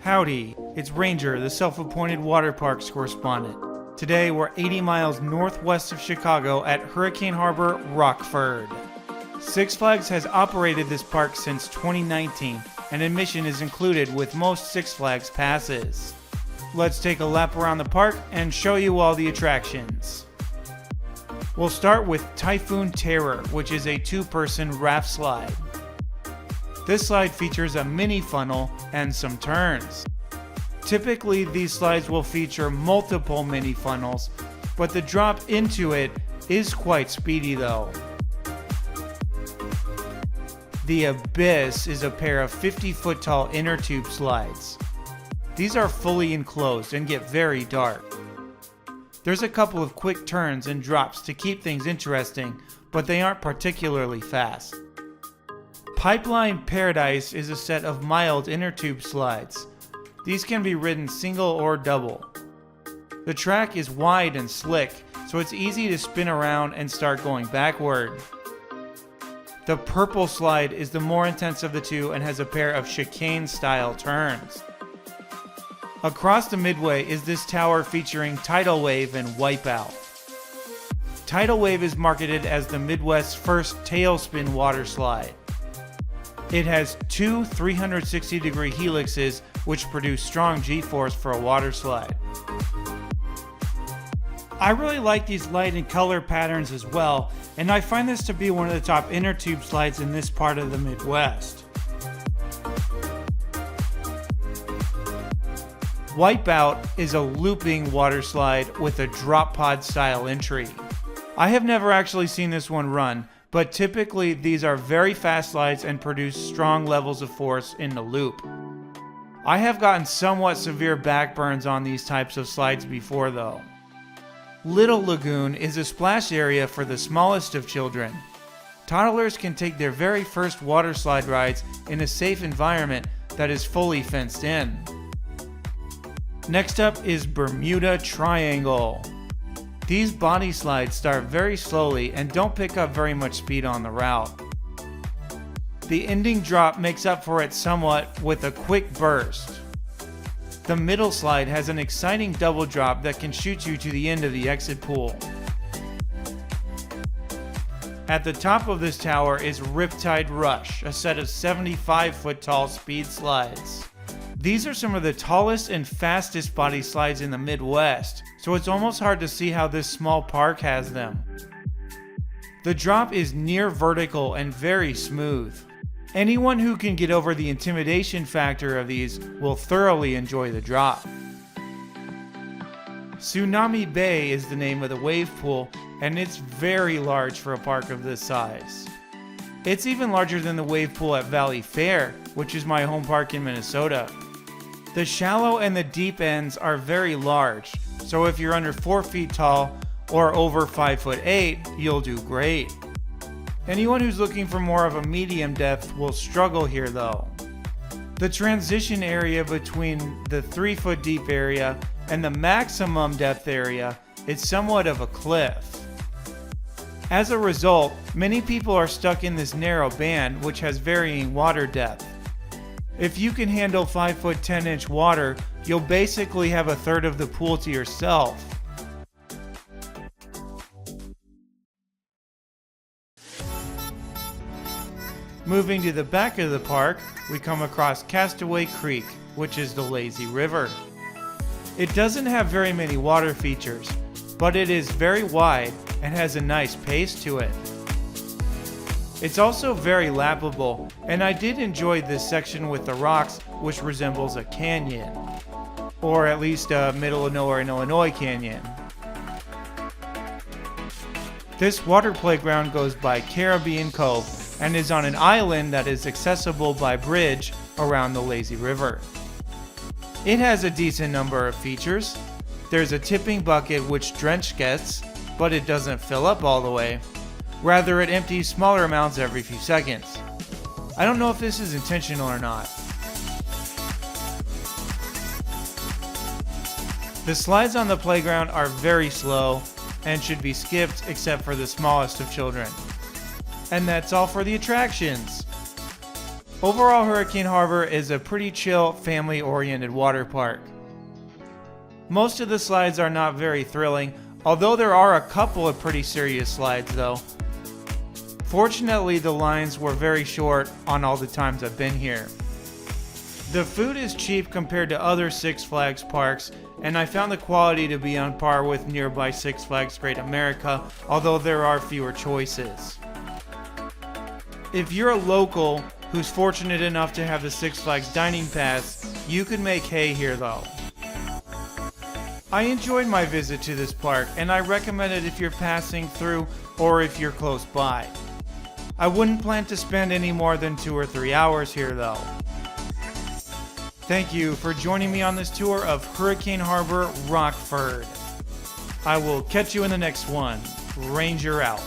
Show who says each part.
Speaker 1: Howdy, it's Ranger, the self-appointed water parks correspondent. Today we're 80 miles northwest of Chicago at Hurricane Harbor, Rockford. Six Flags has operated this park since 2019, and admission is included with most Six Flags passes. Let's take a lap around the park and show you all the attractions. We'll start with Typhoon Terror, which is a two-person raft slide. This slide features a mini funnel and some turns. Typically, these slides will feature multiple mini funnels, but the drop into it is quite speedy though. The Abyss is a pair of 50-foot tall inner tube slides. These are fully enclosed and get very dark. There's a couple of quick turns and drops to keep things interesting, but they aren't particularly fast. Pipeline Paradise is a set of mild inner tube slides. These can be ridden single or double. The track is wide and slick, so it's easy to spin around and start going backward. The Purple Slide is the more intense of the two and has a pair of chicane-style turns. Across the midway is this tower featuring Tidal Wave and Wipeout. Tidal Wave is marketed as the Midwest's first tailspin water slide. It has two 360-degree helixes which produce strong G-force for a water slide. I really like these light and color patterns as well, and I find this to be one of the top inner tube slides in this part of the Midwest. Wipeout is a looping water slide with a drop pod style entry. I have never actually seen this one run, but typically these are very fast slides and produce strong levels of force in the loop. I have gotten somewhat severe back burns on these types of slides before though. Little Lagoon is a splash area for the smallest of children. Toddlers can take their very first water slide rides in a safe environment that is fully fenced in. Next up is Bermuda Triangle. These body slides start very slowly and don't pick up very much speed on the route. The ending drop makes up for it somewhat with a quick burst. The middle slide has an exciting double drop that can shoot you to the end of the exit pool. At the top of this tower is Riptide Rush, a set of 75-foot tall speed slides. These are some of the tallest and fastest body slides in the Midwest, so it's almost hard to see how this small park has them. The drop is near vertical and very smooth. Anyone who can get over the intimidation factor of these will thoroughly enjoy the drop. Tsunami Bay is the name of the wave pool, and it's very large for a park of this size. It's even larger than the wave pool at Valley Fair, which is my home park in Minnesota. The shallow and the deep ends are very large, so if you're under 4 feet tall or over 5'8", you'll do great. Anyone who's looking for more of a medium depth will struggle here though. The transition area between the 3-foot deep area and the maximum depth area is somewhat of a cliff. As a result, many people are stuck in this narrow band which has varying water depth. If you can handle 5-foot 10-inch water, you'll basically have a third of the pool to yourself. Moving to the back of the park, we come across Castaway Creek, which is the lazy river. It doesn't have very many water features, but it is very wide and has a nice pace to it. It's also very lappable, and I did enjoy this section with the rocks, which resembles a canyon. Or at least a middle of nowhere in Illinois canyon. This water playground goes by Caribbean Cove and is on an island that is accessible by bridge around the lazy river. It has a decent number of features. There's a tipping bucket which Drench gets, but it doesn't fill up all the way. Rather, it empties smaller amounts every few seconds. I don't know if this is intentional or not. The slides on the playground are very slow and should be skipped except for the smallest of children. And that's all for the attractions. Overall, Hurricane Harbor is a pretty chill, family-oriented water park. Most of the slides are not very thrilling, although there are a couple of pretty serious slides though. Fortunately, the lines were very short on all the times I've been here. The food is cheap compared to other Six Flags parks, and I found the quality to be on par with nearby Six Flags Great America, although there are fewer choices. If you're a local who's fortunate enough to have the Six Flags Dining Pass, you could make hay here though. I enjoyed my visit to this park, and I recommend it if you're passing through or if you're close by. I wouldn't plan to spend any more than 2 or 3 hours here though. Thank you for joining me on this tour of Hurricane Harbor, Rockford. I will catch you in the next one. Ranger out.